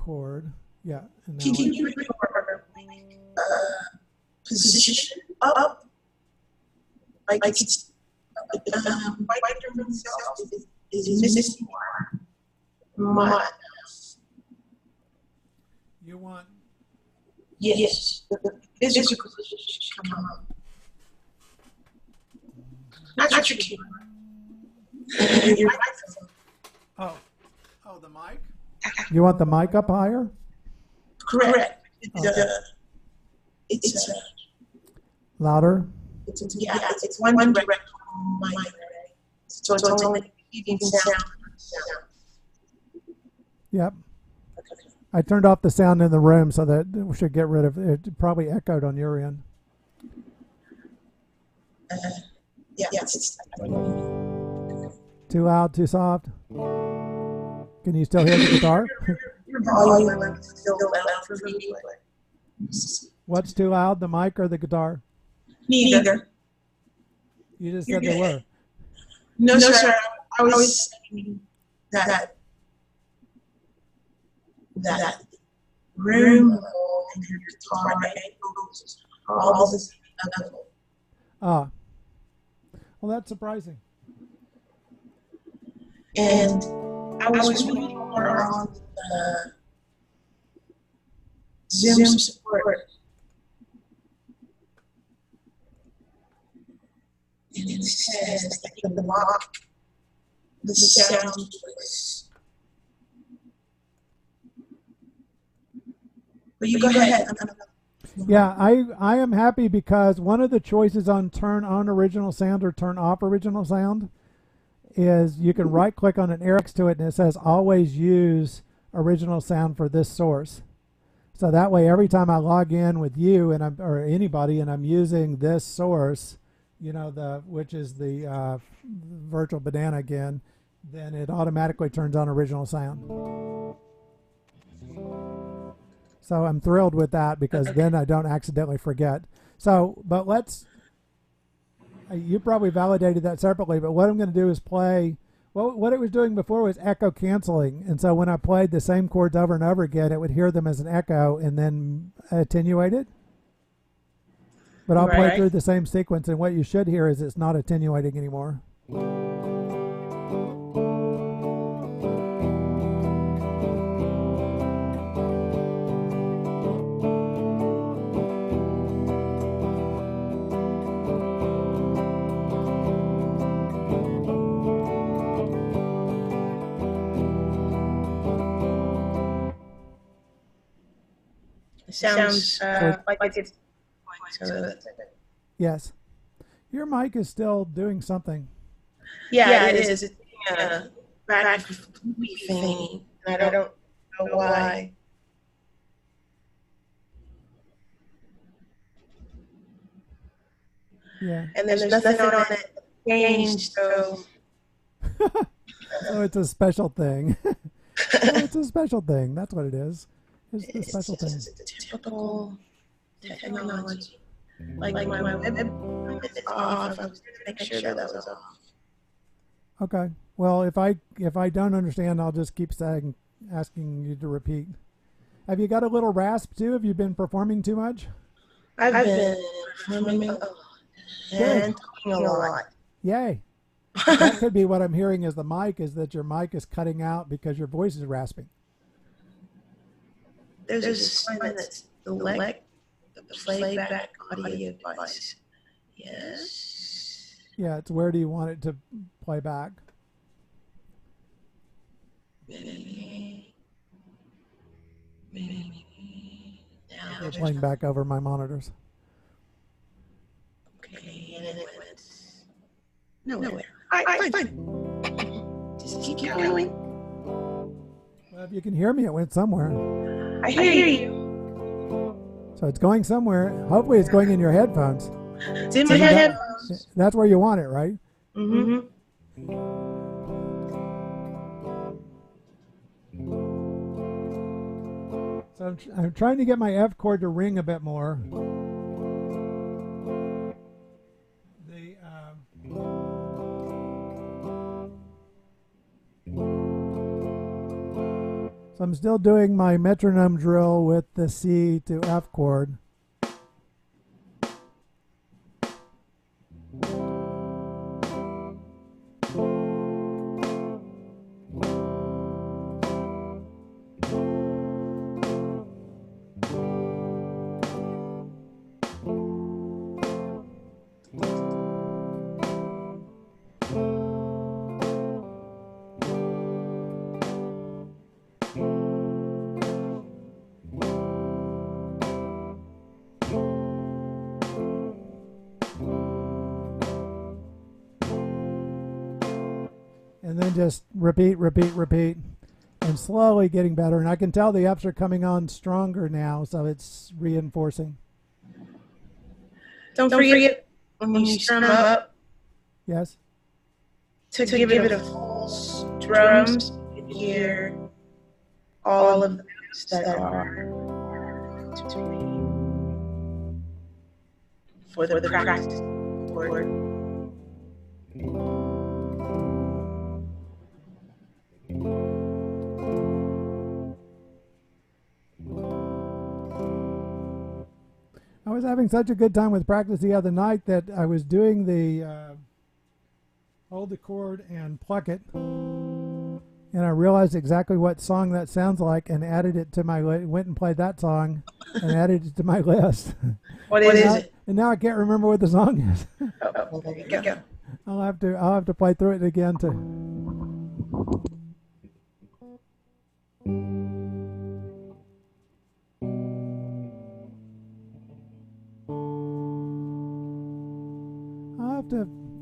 chord. Yeah. And now Can you bring your position up? Like it's microphone itself is missing my. you want Yes, the physical position should come up. Not your camera. Your microphone. oh, the mic? You want the mic up higher? Correct. It's Louder? It's one direct mic. So it's only feeding sound. Yep. I turned off the sound in the room so that we should get rid of it. It probably echoed on your end. Yes. Too loud, too soft? Can you still hear the guitar? Your volume is still loud for me. What's too loud, the mic or the guitar? Neither. You just said they were. No, sir. I was saying that room level and your guitar angles are all the same level. Ah. Well, that's surprising. And I was reading more on Zoom support. And it says that you can block the sound voice. But you go ahead. Yeah, I am happy because one of the choices on turn on original sound or turn off original sound is you can right click on an arrow next to it and it says always use original sound for this source. So that way every time I log in with you and or anybody and I'm using this source, you know, which is the virtual banana again, then it automatically turns on original sound. So I'm thrilled with that because then I don't accidentally forget. So, but you probably validated that separately, but what I'm going to do is play, well, what it was doing before was echo canceling. And so when I played the same chords over and over again, it would hear them as an echo and then attenuate it. But I'll play through the same sequence, and what you should hear is it's not attenuating anymore. It sounds like it's yes. Your mic is still doing something. Yeah, it is. It's back thing. I don't know why. Yeah. And there's nothing on it changed, so. So it's a special thing. It's a special thing. That's what it is. It's the special thing. It's typical technology. Like my web is off. I was going to make sure that was off. Okay. Well, if I don't understand, I'll just keep asking you to repeat. Have you got a little rasp too? Have you been performing too much? I've been performing and talking a lot. Yay. That could be what I'm hearing is the mic, is that your mic is cutting out because your voice is rasping. There's a sign that's select the playback audio device. Yes. Yeah, it's where do you want it to play back? Maybe. Now It's playing back over my monitors. Okay, and then it went nowhere. All right, fine. Just keep going. Well, if you can hear me, it went somewhere. I hear you. So it's going somewhere. Hopefully it's going in your headphones. It's in my headphones. That's where you want it, right? Mm-hmm. So I'm trying to get my F chord to ring a bit more. So I'm still doing my metronome drill with the C to F chord. And then just repeat, repeat, repeat, and slowly getting better. And I can tell the Fs are coming on stronger now, so it's reinforcing. Don't forget when you strum up. Yes. To give it a full drums, you can hear all of the notes that are for the practice chord. I was having such a good time with practice the other night that I was doing the hold the chord and pluck it, and I realized exactly what song that sounds like and added it to my went and played that song and added it to my list. What is it? And now I can't remember what the song is. Oh, well, there you go. I'll have to play through it again to.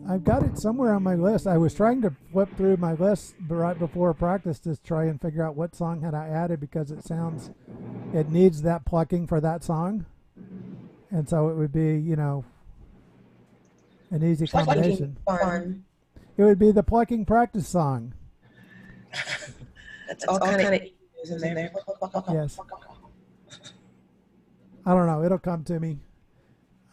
I've got it somewhere on my list. I was trying to flip through my list right before practice to try and figure out what song had I added, because it needs that plucking for that song. And so it would be, an easy combination. Fun. It would be the plucking practice song. That's all kind of in there. Yes. I don't know. It'll come to me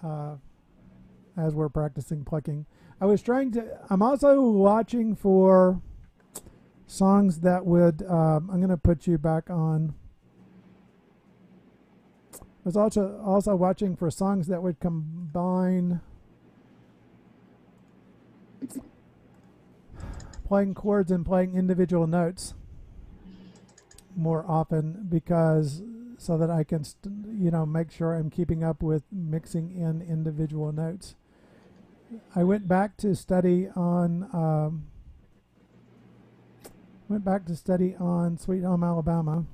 as we're practicing plucking. I'm also watching for songs that would, I'm going to put you back on. I was also watching for songs that would combine playing chords and playing individual notes more often, so that I can make sure I'm keeping up with mixing in individual notes. I went back to study on Sweet Home Alabama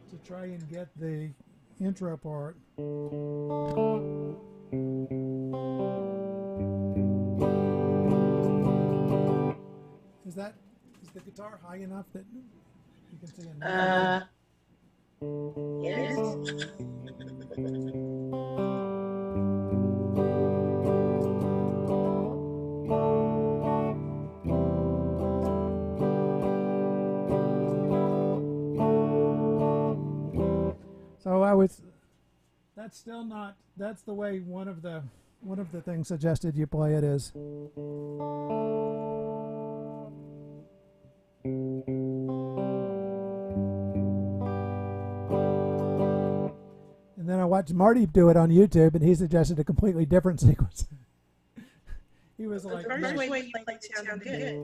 to try and get the intro part. Is the guitar high enough that you can see a note? Yes. So that's the way one of the things suggested you play it is. And then I watched Marty do it on YouTube, and he suggested a completely different sequence. He was like, the first way you played sounded good.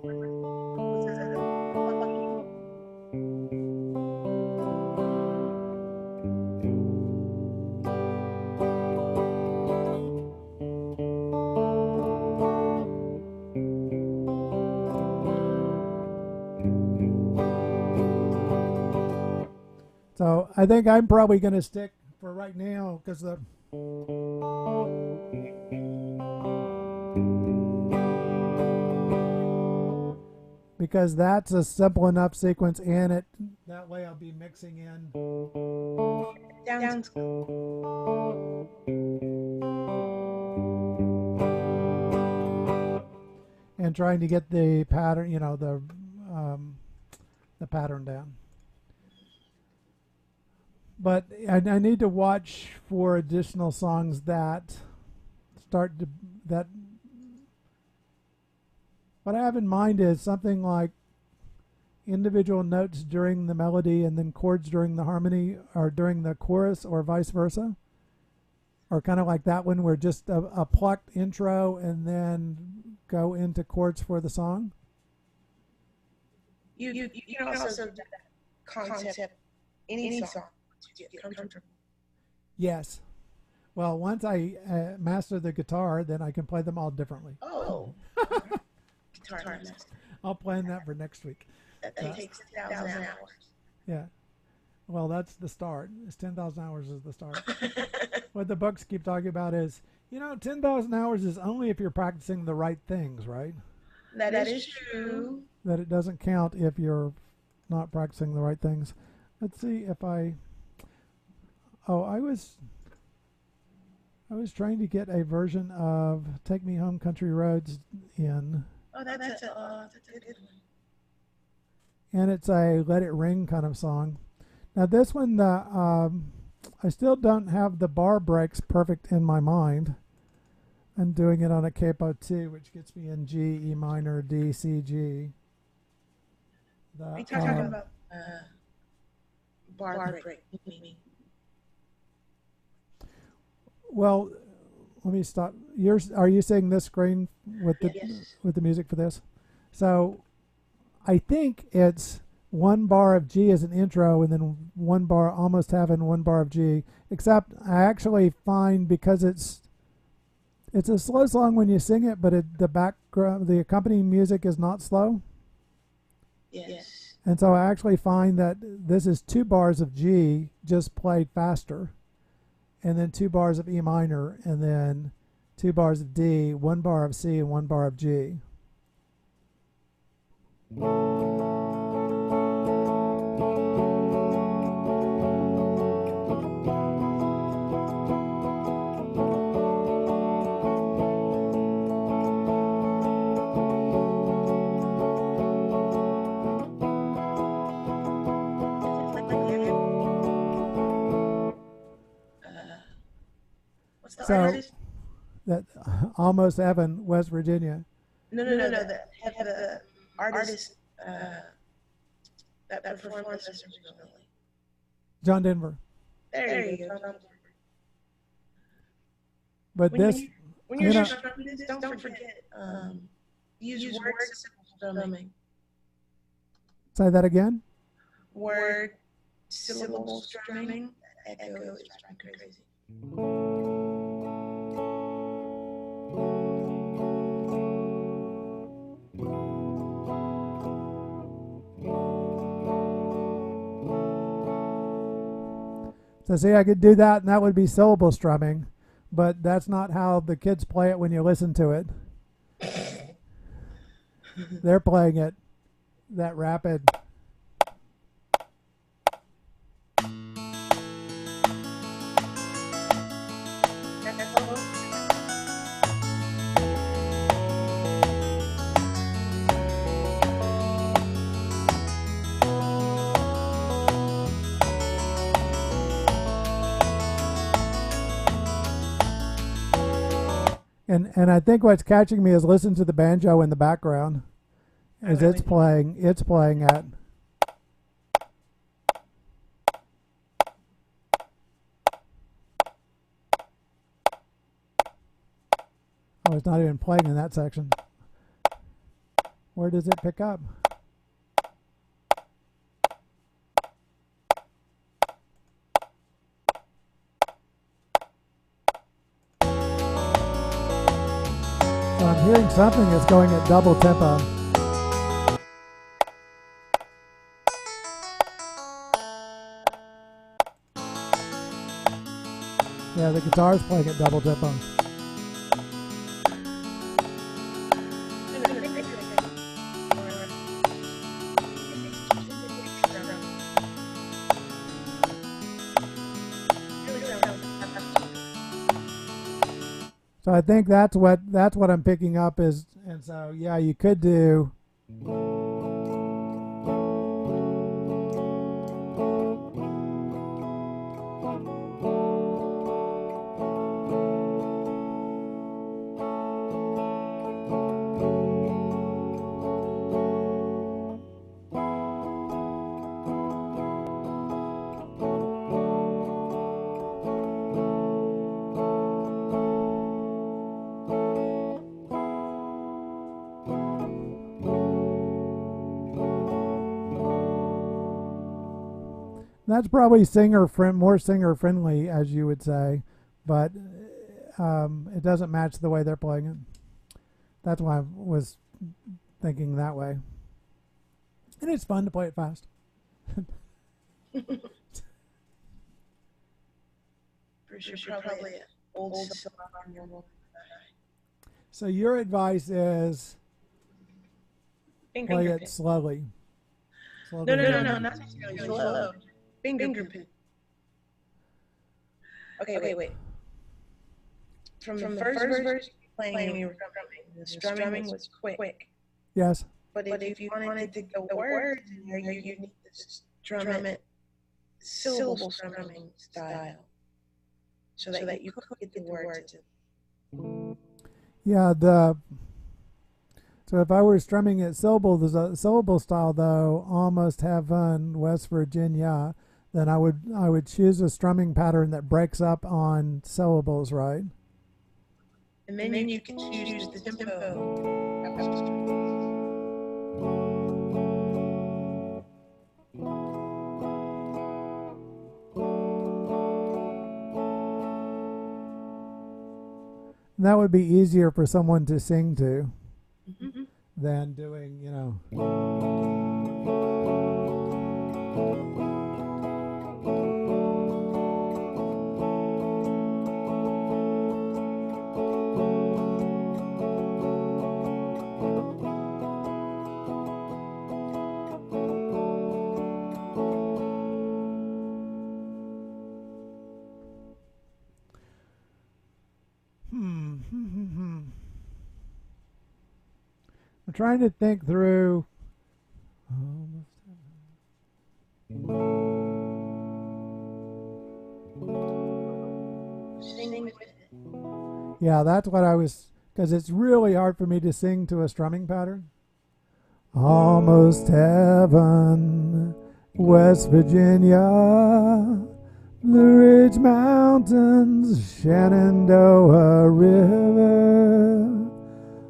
So I think I'm probably going to stick for right now, because that's a simple enough sequence, and that way I'll be mixing in Sounds and trying to get the pattern, the pattern down. But I need to watch for additional songs that what I have in mind is something like individual notes during the melody and then chords during the harmony or during the chorus, or vice versa? Or kind of like that one where just a plucked intro and then go into chords for the song? You can also do that concept any song to get comfortable. Yes. Well, once I master the guitar, then I can play them all differently. Oh, guitar master. I'll plan that for next week. That takes 10,000 hours. Yeah. Well, that's the start. It's 10,000 hours is the start. What the books keep talking about is, 10,000 hours is only if you're practicing the right things, right? That is true. That it doesn't count if you're not practicing the right things. Let's see if I was trying to get a version of Take Me Home Country Roads in. Oh, that's a good one. And it's a Let It Ring kind of song. Now this one, I still don't have the bar breaks perfect in my mind. I'm doing it on a capo 2, which gets me in G, E minor, D, C, G. Are you talking about bar break? Well, let me stop. Are you seeing this screen with the Yes. with the music for this? So I think it's one bar of G as an intro and then one bar, almost having one bar of G, except I actually find, because it's a slow song when you sing it, but the accompanying music is not slow. Yes. And so I actually find that this is 2 bars of G just played faster, and then 2 bars of E minor, and then 2 bars of D, 1 bar of C, and 1 bar of G. What's the So artist? that Almost Heaven, West Virginia. No. The artist that performed this originally. John Denver. There you go. But When you're strumming this, don't forget use word syllable strumming. say that again. Word syllable strumming. Echo is driving me crazy. So see, I could do that, and that would be syllable strumming, but that's not how the kids play it when you listen to it. They're playing it that rapid. And I think what's catching me is listen to the banjo in the background as it's playing at. Oh, it's not even playing in that section. Where does it pick up? So I'm hearing something that's going at double tempo. Yeah, the guitar's playing at double tempo. So I think that's what I'm picking up is, and so yeah, you could do. That's probably more singer friendly, as you would say, but it doesn't match the way they're playing it. That's why I was thinking that way. And it's fun to play it fast. For sure, probably an old song. So your advice is play it slowly. No, not necessarily slow. Finger pin. Okay, wait. From the first verse playing, you were strumming. The strumming was quick. Yes. But if you wanted to get the words in there, you need to strum it syllable strumming style, so that you could get the words in. Yeah, so if I were strumming it syllable style though, almost heaven, West Virginia, then I would choose a strumming pattern that breaks up on syllables, right? And then you can choose the tempo. That would be easier for someone to sing to than doing, you know. I'm trying to think through. Yeah, that's what I was, because it's really hard for me to sing to a strumming pattern. Almost heaven, West Virginia, Blue Ridge Mountains, Shenandoah River.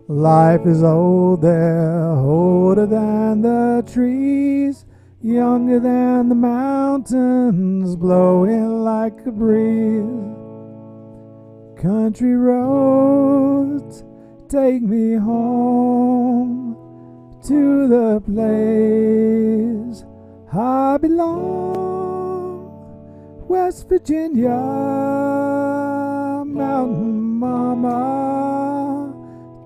Life is old there, older than the trees, younger than the mountains, blowing like a breeze. Country roads take me home to the place I belong. West Virginia, mountain mama,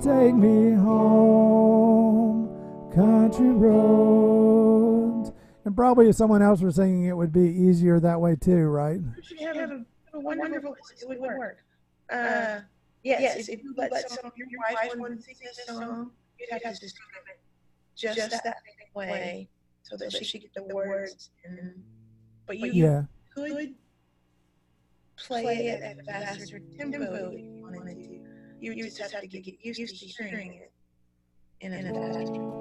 take me home, country roads. And probably if someone else were singing it would be easier that way too, right? You have a wonderful voice. It would work. Yes, if you let your wife want to sing this song, you'd have to just that way so that she could get the words. But you could play it at a faster tempo if you wanted to. You just have to get used to hearing it in a faster.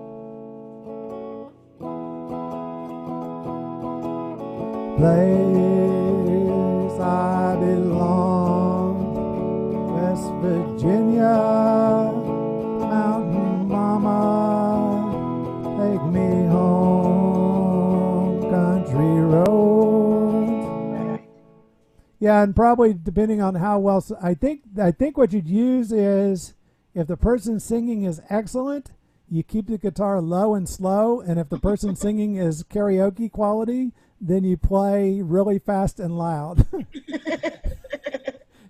Place I belong, West Virginia, mountain mama, take me home, country roads. Yeah, and probably depending on how well, I think what you'd use is, if the person singing is excellent, you keep the guitar low and slow, and if the person singing is karaoke quality, then you play really fast and loud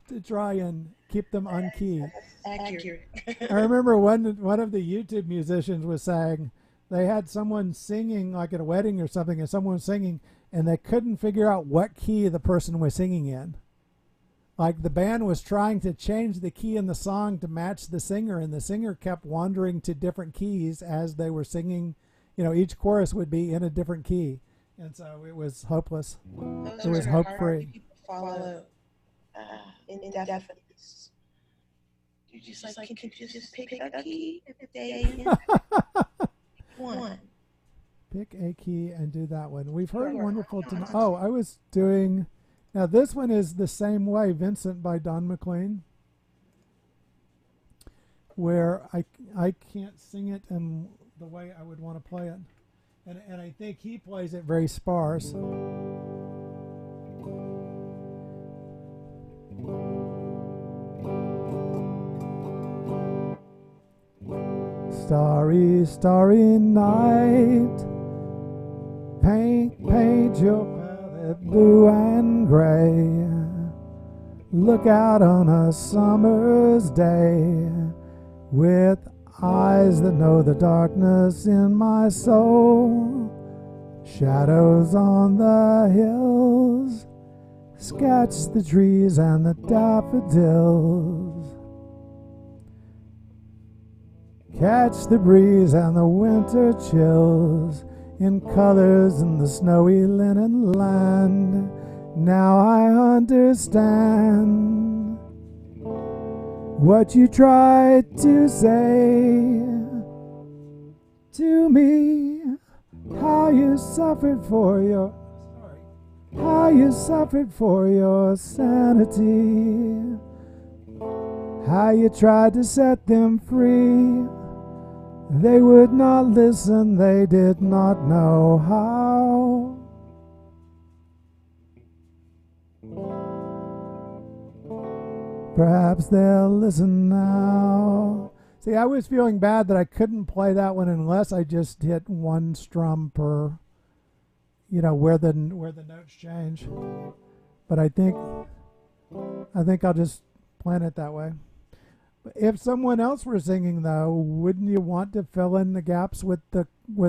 to try and keep them on key. Accurate. I remember one of the YouTube musicians was saying they had someone singing like at a wedding or something, and someone was singing, and they couldn't figure out what key the person was singing in. Like the band was trying to change the key in the song to match the singer, and the singer kept wandering to different keys as they were singing. You know, each chorus would be in a different key. And so it was hopeless. It was hope-free. Follow indefiniteness. You just like, can you just pick a key every day? One. Pick a key and do that one. We've heard wonderful tonight. Oh, I was doing. Now this one is the same way, Vincent by Don McLean, where I can't sing it in the way I would want to play it. And I think he plays it very sparse. Starry, starry night, paint your palette blue and gray. Look out on a summer's day with eyes that know the darkness in my soul. Shadows on the hills, sketch the trees and the daffodils. Catch the breeze and the winter chills in colors in the snowy linen land. Now I understand what you tried to say to me, how you suffered for your sanity, how you tried to set them free. They would not listen, they did not know how. Perhaps they'll listen now. See, I was feeling bad that I couldn't play that one unless I just hit one strum per, where the notes change. But I think I'll just plan it that way. If someone else were singing, though, wouldn't you want to fill in the gaps with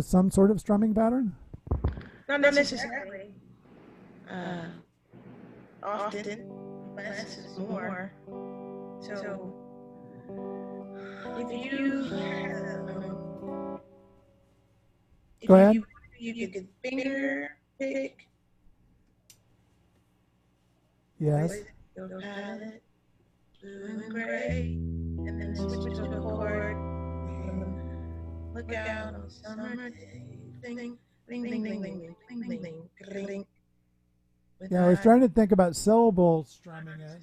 some sort of strumming pattern? Not necessarily. Often, less is more. So, if you go ahead. You could finger pick. Yes. Your palette, blue and gray, and then switch to a chord. Look out on a summer day. Ding, ding, ding, ding, ding, ding, ding, ding. Yeah, I was trying to think about syllable strumming it.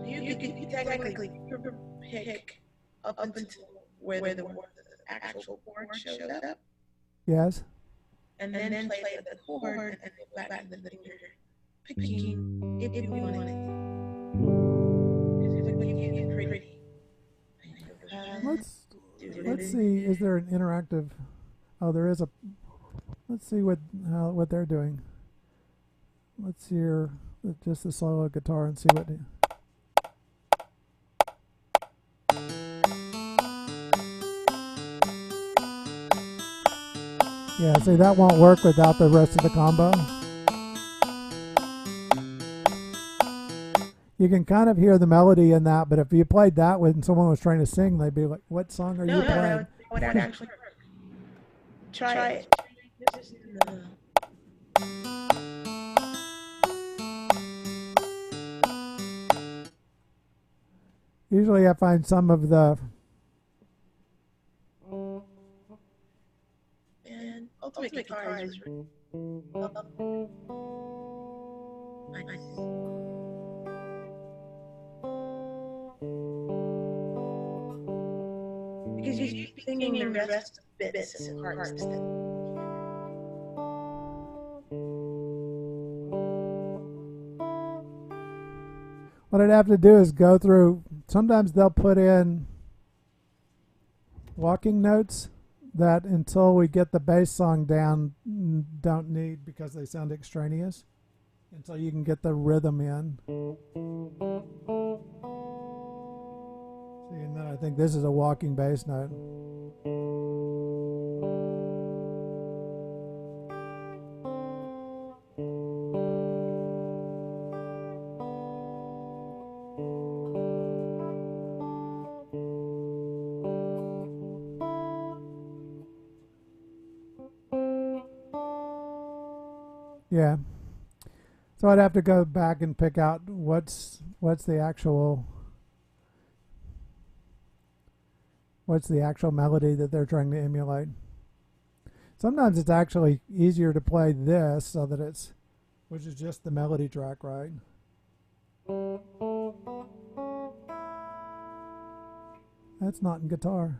You could technically pick up until where the actual chord showed up. Yes. And then play the chord and go back to the finger picking if you wanted. Because it would give you pretty. Let's see. Is there an interactive? Oh, there is a. Let's see what they're doing. Let's hear just the solo guitar and see what. Yeah, see, that won't work without the rest of the combo. You can kind of hear the melody in that, but if you played that when someone was trying to sing, they'd be like, "What song are you playing?" No, that would actually work. Try it. Usually I find some of the... And ultimate guitar is nice. Because you're singing the rest of the bits and parts that... What I'd have to do is go through... Sometimes they'll put in walking notes that until we get the bass song down don't need because they sound extraneous until you can get the rhythm in. See, and then I think this is a walking bass note. Yeah. So I'd have to go back and pick out what's the actual melody that they're trying to emulate. Sometimes it's actually easier to play this so that which is just the melody track, right? That's not in guitar.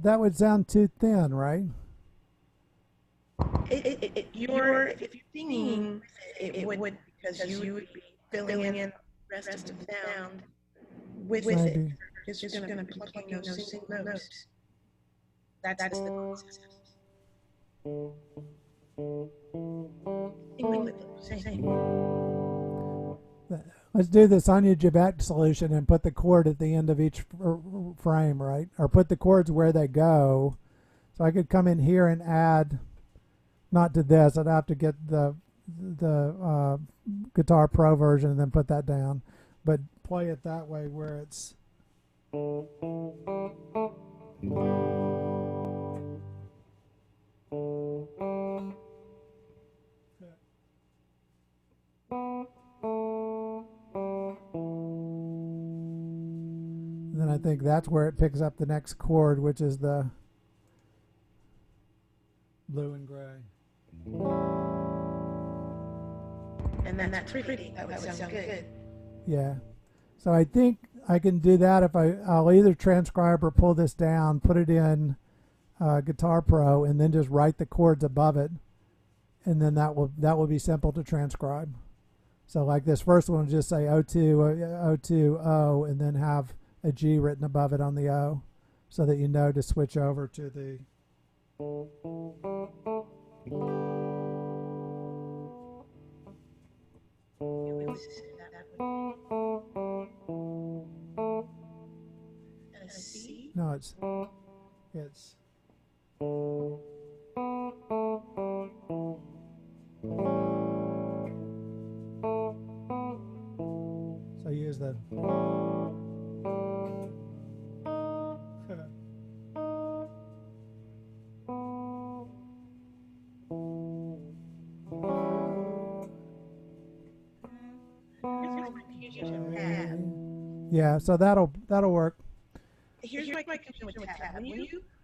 that would sound too thin, right? If you're singing, it would, because you would be filling in the rest of the sound with Maybe. it. Because you're going to be plucking those single notes. That's the process. Let's do the Sonya Jevette solution and put the chord at the end of each frame, right? Or put the chords where they go. So I could come in here and add, not to this, I'd have to get the Guitar Pro version and then put that down. But play it that way where it's... Then I think that's where it picks up the next chord, which is the blue and gray. And then that's pretty. That would sound good. Yeah. So I think I can do that if I'll either transcribe or pull this down, put it in Guitar Pro, and then just write the chords above it, and then that will be simple to transcribe. So like this first one will just say O2, O2, O, and then have a G written above it on the O, so that you know to switch over to the... No, it's so use the... Yeah, so that'll work. Here's my confusion with tab.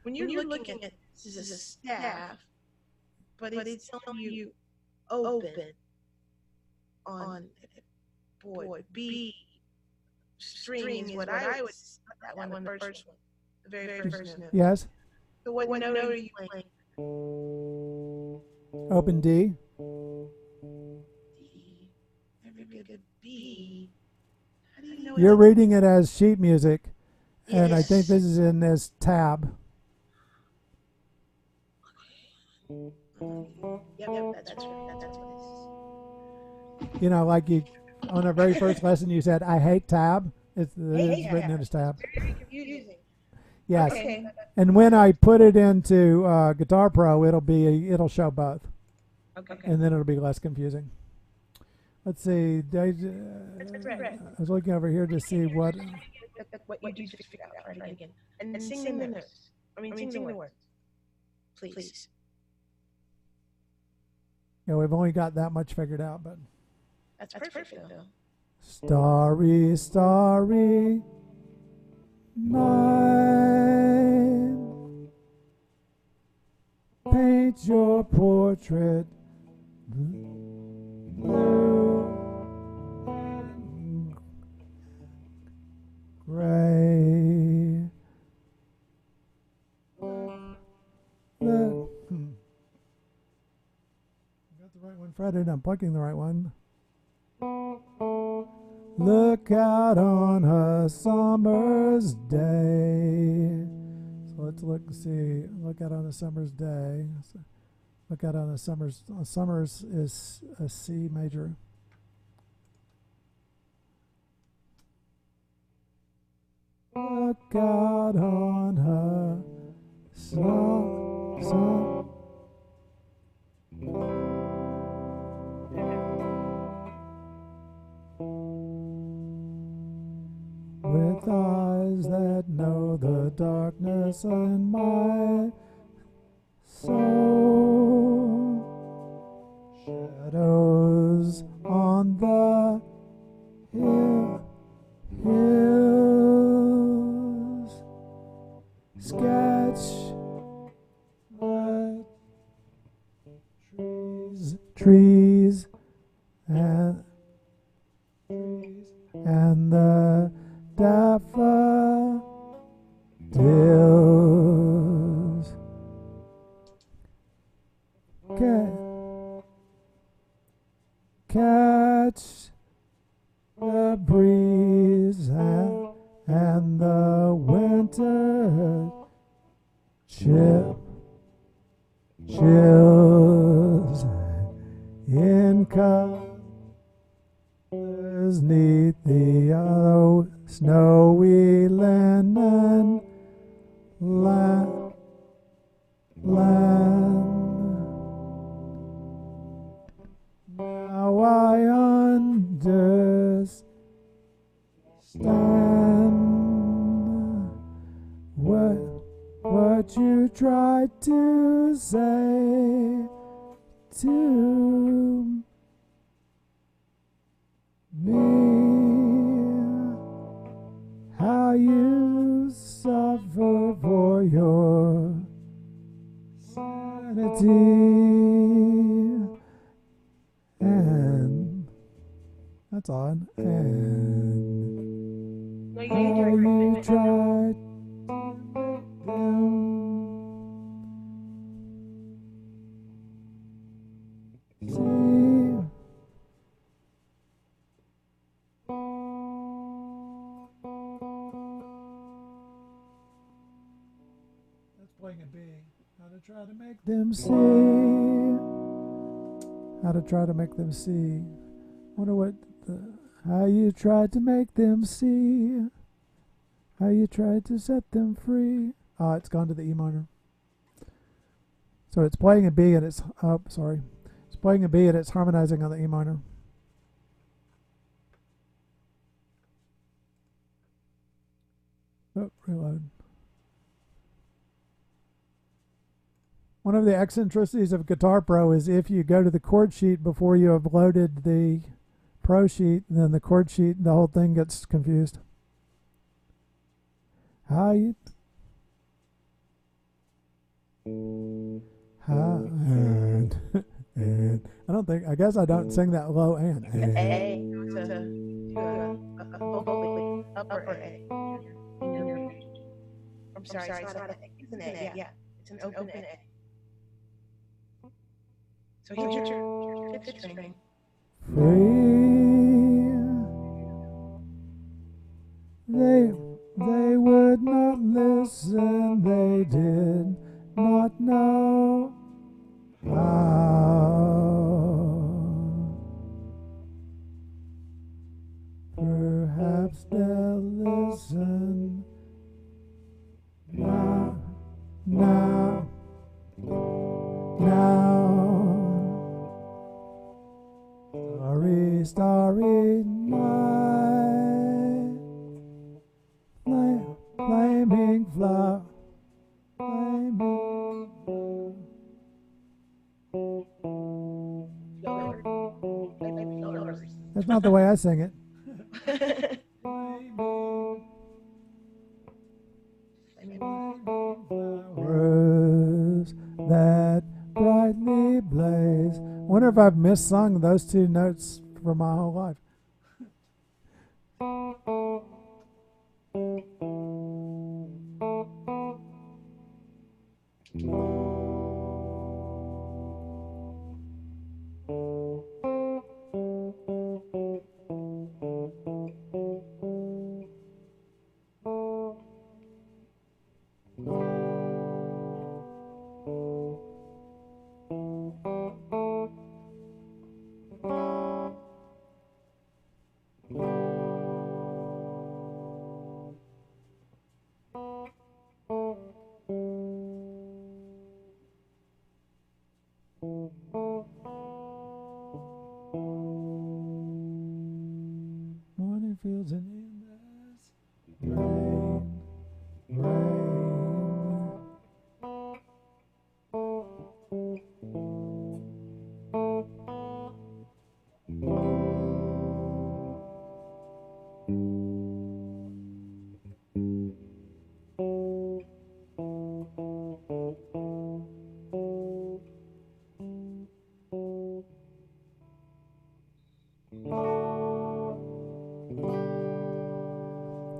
When you're looking at this as a staff, but it's telling you open on B string is what I would, that one, the first one, the very first note. Yes. So what note are you playing? Open D. D. Very good. B. How do you know You're reading it as sheet music, and yes. I think this is in this tab. Yep, that's right. That's what it is. You know, like you on our very first lesson, you said, "I hate tab." It's written in as tab. Very confusing. Yes. Okay. And when I put it into Guitar Pro, it'll show both. Okay. And then it'll be less confusing. Let's see. I was looking over here to see what you do just figure out right again. And sing the notes. Sing the words. Please. Yeah, we've only got that much figured out, but that's perfect though. Starry, starry night, paint your portrait blue and gray. Got the right one, Fred, and I'm plugging the right one. Look out on a summer's day. So let's look out on a summer's day. So look out on a summer's is a C major. Look out on a sun. With eyes that know the darkness in my soul, shadows on the hills, sketch the trees and the daffodils. catch the breeze and the winter chills in colors neath the yellow snowy linen land. Now I understand what you tried to say to me, how you suffer for your sanity, and that's odd, and how you tried them see. That's playing a B. How to try to make them see. How to try to make them see. Wonder what how you tried to make them see. How you tried to set them free. Ah, it's gone to the E minor. So it's playing a B and it's it's playing a B and it's harmonizing on the E minor. Oh, reload. One of the eccentricities of Guitar Pro is if you go to the chord sheet before you have loaded the Pro sheet, then the chord sheet, the whole thing gets confused. And I don't think, I guess I don't sing that low and. A to upper A. I'm sorry, it's not an A. Yeah, it's an open A. So here's your fifth string. Free. They would not listen, they did not know how. Perhaps they'll listen now. Starry, starry night, flaming flower, flaming flower. That's not the way I sing it. Flowers that brightly blaze. I wonder if I've missung those two notes for my whole life. Morning fields and endless rain, rain.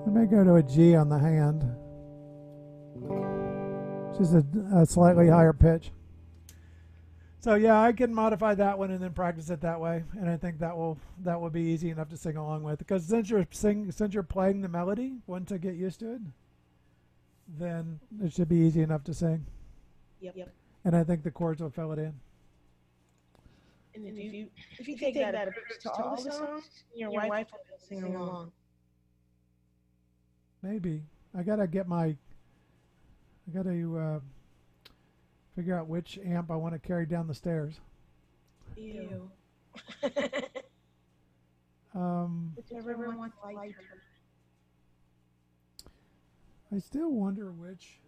I may go to a G on the hand. Just a slightly higher pitch. So yeah, I can modify that one and then practice it that way, and I think that will be easy enough to sing along with. Because since you're playing the melody, once I get used to it, then it should be easy enough to sing. Yep. And I think the chords will fill it in. And if you take that approach to all the songs, your wife will sing along. Maybe I gotta figure out which amp I want to carry down the stairs. Ew. Whichever one lighter. I still wonder which.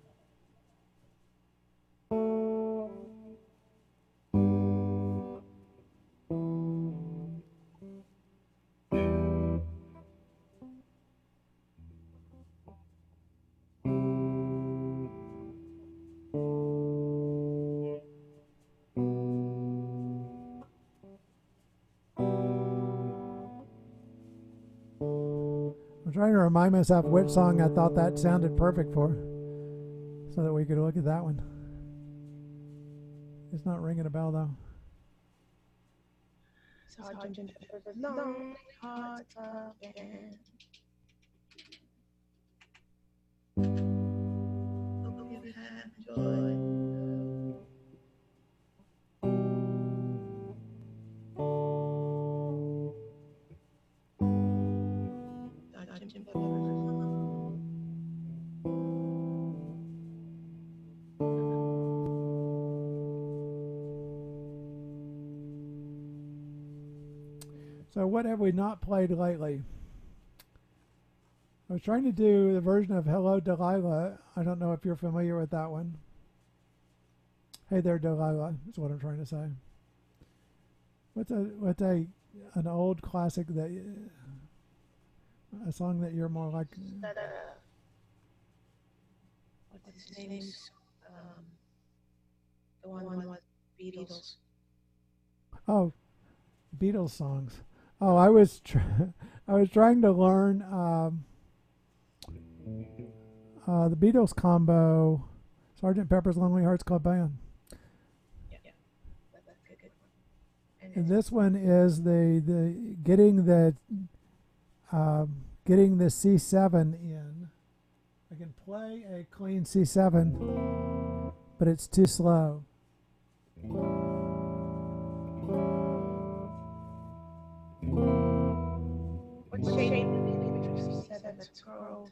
I'm trying to remind myself which song I thought that sounded perfect for, so that we could look at that one. It's not ringing a bell though. Sergeant Pepper's Lonely Hearts Again. Hope you have enjoyed. Sergeant Pepper's. So what have we not played lately? I was trying to do the version of Hello Delilah. I don't know if you're familiar with that one. Hey there, Delilah, is what I'm trying to say. What's an old classic that a song that you're more like? What's his name? The one with Beatles. Oh, Beatles songs. Oh, I was trying to learn the Beatles combo, Sergeant Pepper's Lonely Hearts Club Band. Yeah, that's a good one. And this one is the getting the C7 in. I can play a clean C7, but it's too slow. What shape would be C7 that's curled?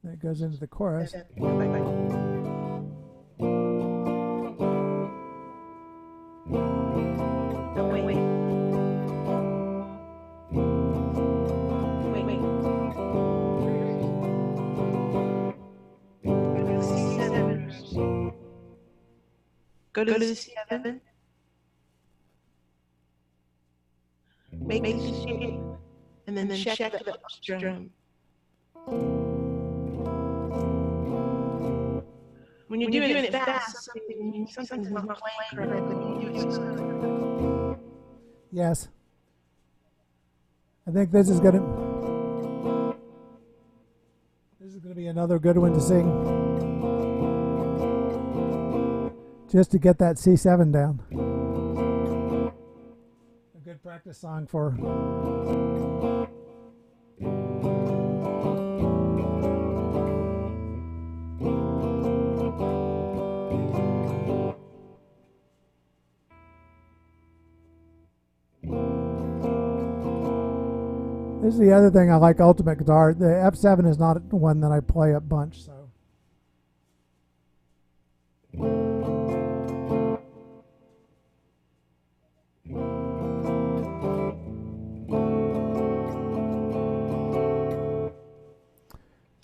That goes into the chorus. Go to the C7. Make the shape, and then check the up strum. When you're doing it fast, something's not playing correctly. When you do it slow. Yes. I think this is gonna be another good one to sing. Just to get that C7 down. A good practice song for. This is the other thing I like Ultimate Guitar. The F7 is not one that I play a bunch, so.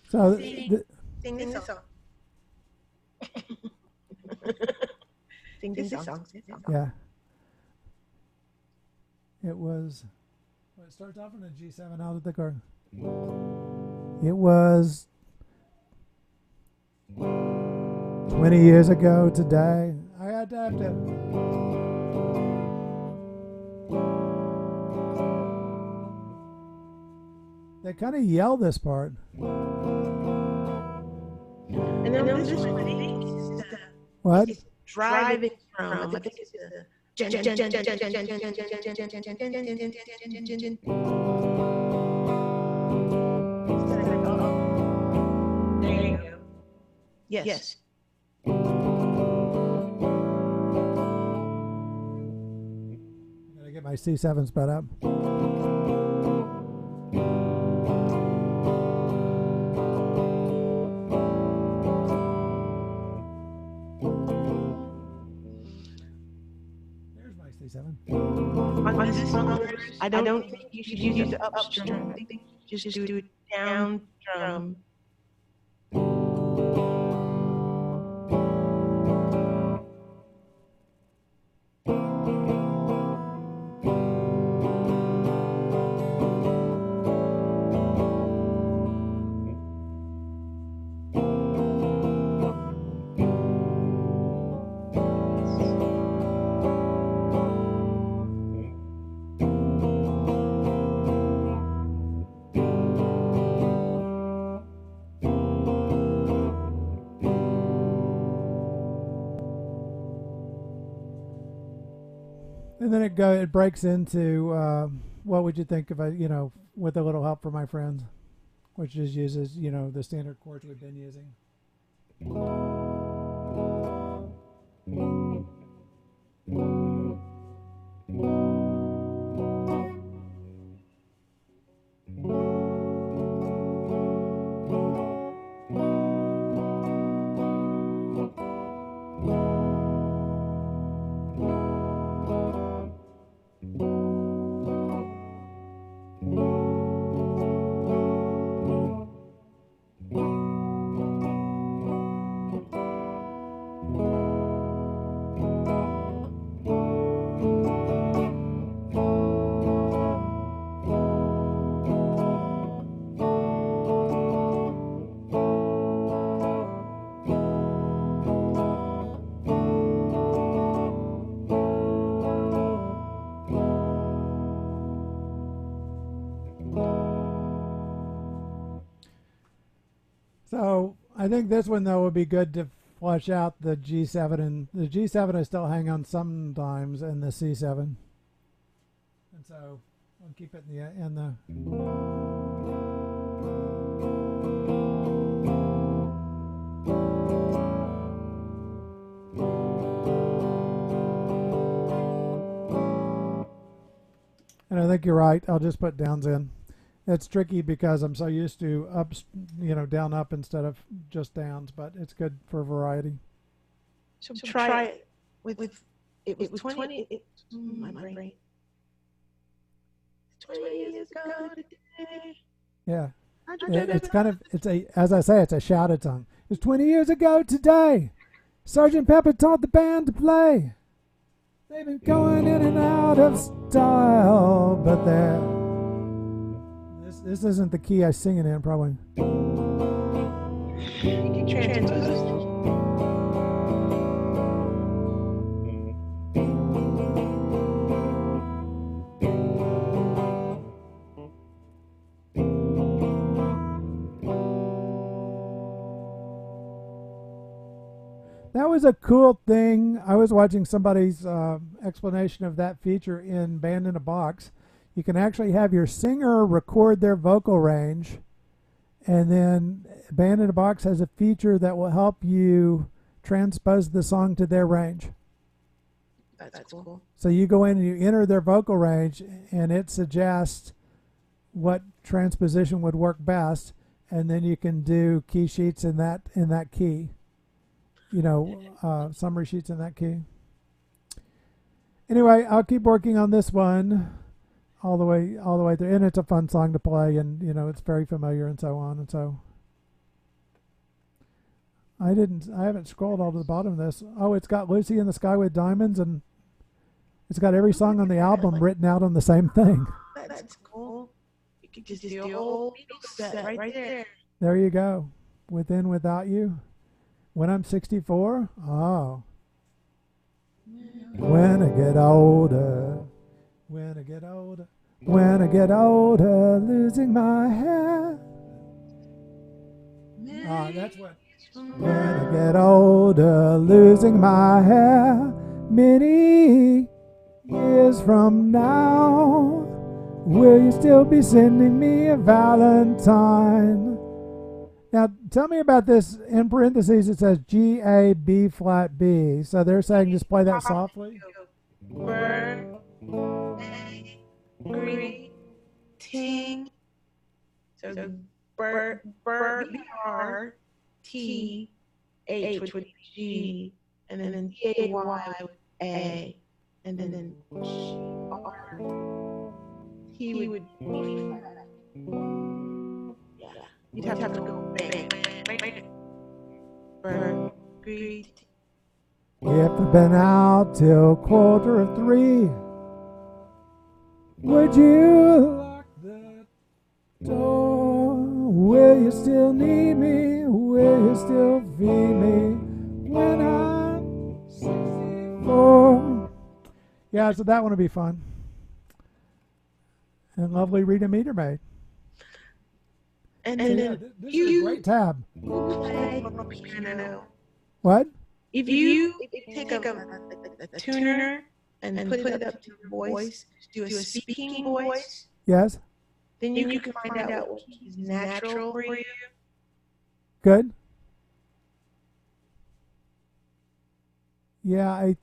So Sing this song. Sing this song. Yeah. It was. Well, it starts off in a G7 out of the car. It was 20 years ago today. I had to have to. They kind of yell this part. And then this one, I think is What? it's driving from. I think it's there you go. Yes. I'm gonna get my C7 sped up. C7. On this song, I don't think you should use the up strum. I think you just do down drum. And then it breaks into what would you think if I, with a little help from my friends, which just uses, the standard chords we've been using. So I think this one though would be good to flush out the G7, and the G7 I still hang on sometimes, and the C7, and so I'll keep it in the. And I think you're right. I'll just put downs in. It's tricky because I'm so used to ups, down up instead of just downs, but it's good for variety. So try it with it was 20. My brain. 20 years ago today. Yeah, as I say, it's a shouted song. It was 20 years ago today. Sergeant Pepper taught the band to play. They've been going in and out of style, but this isn't the key I sing it in, probably. You can transpose. That was a cool thing. I was watching somebody's explanation of that feature in Band in a Box. You can actually have your singer record their vocal range, and then Band in a Box has a feature that will help you transpose the song to their range. That's cool. So you go in and you enter their vocal range, and it suggests what transposition would work best, and then you can do key sheets in that key. Summary sheets in that key. Anyway, I'll keep working on this one all the way through, and it's a fun song to play, and it's very familiar and so on, and so. I haven't scrolled all to the bottom of this. Oh, it's got Lucy in the Sky with Diamonds, and it's got every song on the album written out on the same thing. That's cool. You could just do a whole Beatles set right there. There you go. Within, Without You. When I'm 64? Oh. When I get older, when I get older, when I get older, losing my hair. That's what. When I get older, losing my hair, many years from now, will you still be sending me a Valentine? Now, tell me about this. In parentheses, it says G, A, B flat, B. So they're saying just play that softly? Ting. So, B-R-T-H would be G, and then D-A-Y would A, and then G-R-T would be flat. You'd have to go bang. If I've been out till 2:45, would you lock the door? Will you still need me? Will you still feed me when I'm 64? Yeah, so that one will be fun. And lovely Rita Metermaid. And so then this is a great tab. Play piano. What? If you take a tuner and put it up to your voice, do a speaking voice. Yes. Then you can find out what is natural for you. Good. Yeah,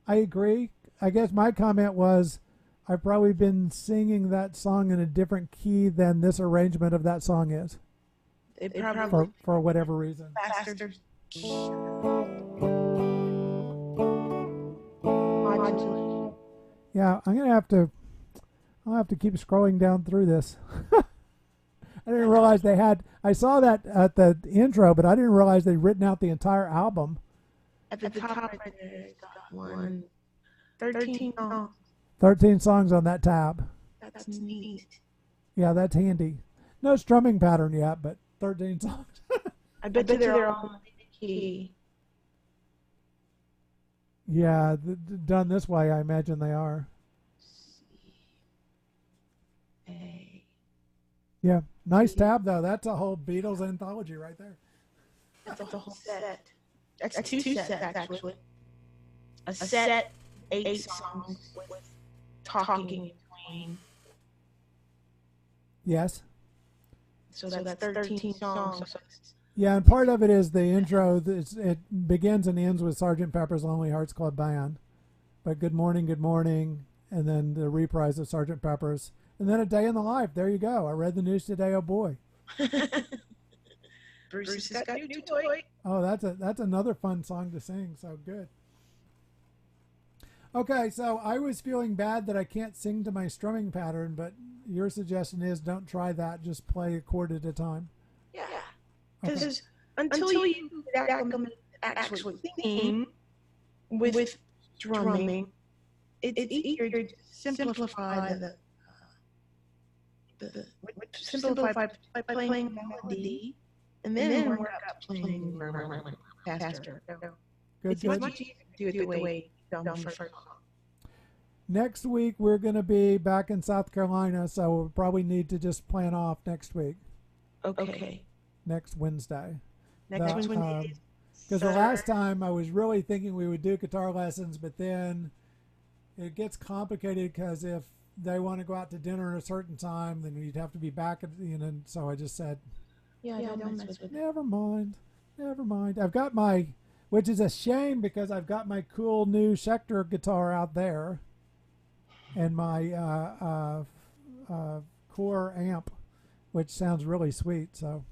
I agree. I guess my comment was I've probably been singing that song in a different key than this arrangement of that song is. It probably for whatever reason. Faster. Yeah, I'll have to keep scrolling down through this. I didn't realize they had. I saw that at the intro, but I didn't realize they'd written out the entire album. At the top right there, it's got 13 songs. 13 songs on that tab. That's neat. Yeah, that's handy. No strumming pattern yet, but 13 songs. I bet you they're all in the key. Yeah, done this way, I imagine they are. C-A. Yeah, nice tab though. That's a whole Beatles anthology right there. That's a whole set. That's two sets actually. A set, 8 songs with talking in between. Yes. So that's 13 songs. Yeah, and part of it is the intro. It begins and ends with Sgt. Pepper's Lonely Hearts Club Band. But good morning, and then the reprise of Sgt. Pepper's. And then A Day in the Life. There you go. I read the news today. Oh, boy. Bruce has got a new toy. Oh, that's another fun song to sing. So good. Okay, so I was feeling bad that I can't sing to my strumming pattern, but your suggestion is don't try that. Just play a chord at a time. Yeah. Because until you actually singing with drumming, it's easier to simplify simplify by playing melody and then work up playing faster. It's much easier to do it the way you've done first. Next week we're going to be back in South Carolina, so we'll probably need to just plan off next week. Okay. Next Wednesday. Next Wednesday. Because the last time I was really thinking we would do guitar lessons, but then it gets complicated because if they want to go out to dinner at a certain time, then you'd have to be back at, so I just said, don't mess with it. Never mind. I've got which is a shame because I've got my cool new Schecter guitar out there and my core amp, which sounds really sweet. So,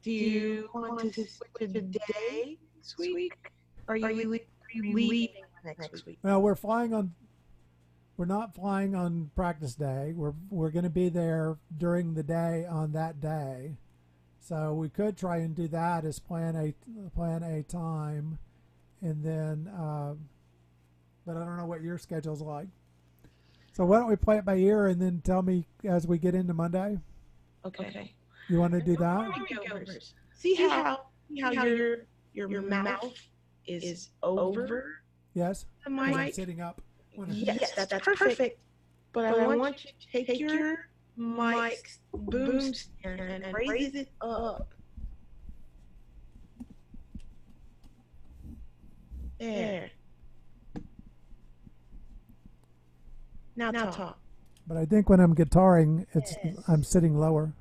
do you want to switch today, next week? Or are you leaving next week? well, we're flying on. We're not flying on practice day. We're going to be there during the day on that day, so we could try and do that as plan a time, and then. But I don't know what your schedule's like. So why don't we play it by ear and then tell me as we get into Monday? Okay. You want to do that? See how your mouth is over Yes. the I'm mic? sitting up. Yes, that's perfect. But I want you to take your mic boom stand and raise it up. There. Now talk. But I think when I'm guitaring, I'm sitting lower.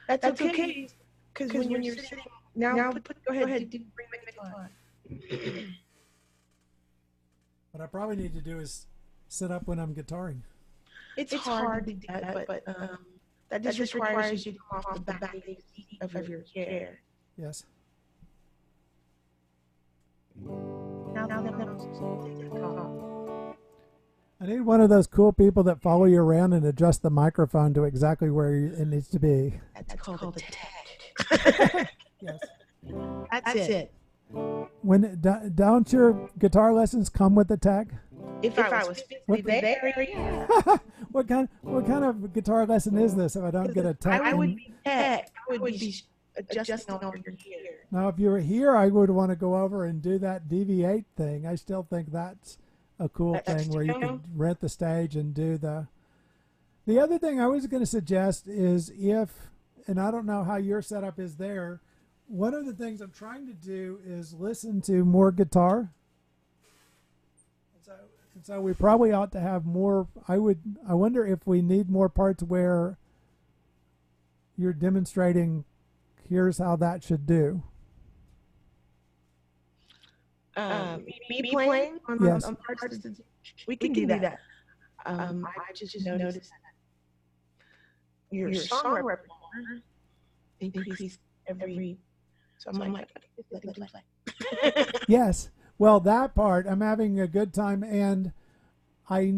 That's okay. Because when you're sitting now, go ahead. Bring it on. What I probably need to do is sit up when I'm guitaring. It's hard to do that, but that just requires you to come off the back of your chair. Yes. Now, I need one of those cool people that follow you around and adjust the microphone to exactly where it needs to be. That's called a tech. Yes. That's it. When don't your guitar lessons come with the tech? If I was physically there, yeah. What kind of guitar lesson is this? If I don't get a tech, I would be tech. I would be adjusting over here. Now, if you were here, I would want to go over and do that DV8 thing. I still think that's a cool thing where you can rent the stage and do the. The other thing I was going to suggest is and I don't know how your setup is there. One of the things I'm trying to do is listen to more guitar. And so we probably ought to have more. I wonder if we need more parts where you're demonstrating. Here's how that should do. Me playing on yes. parts. We can do that. I just noticed your song repertoire increased every. So I'm like, let him play. Yes. Well, that part, I'm having a good time, and I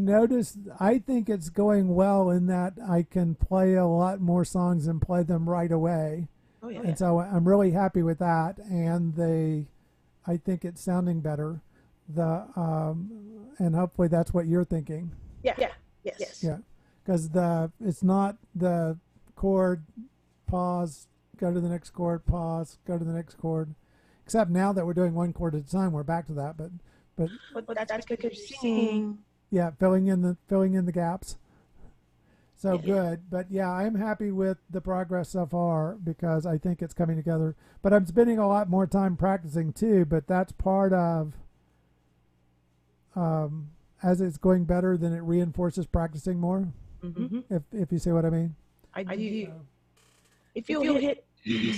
think it's going well in that I can play a lot more songs and play them right away. Oh, yeah. And so I'm really happy with that, and I think it's sounding better. And hopefully that's what you're thinking. Yeah. Yes. Yeah. Because it's not the chord, pause, go to the next chord, pause, go to the next chord. Except now that we're doing one chord at a time, we're back to that. But that's because you're singing. Yeah, filling in the gaps. So good. But yeah, I'm happy with the progress so far because I think it's coming together. But I'm spending a lot more time practicing too. But that's part of as it's going better, then it reinforces practicing more. Mm-hmm. If you see what I mean. I do. If you'll hit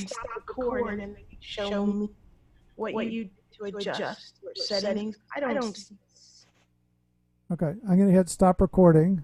stop record and show me what you do to adjust your settings, I don't see. Okay, I'm going to hit stop recording.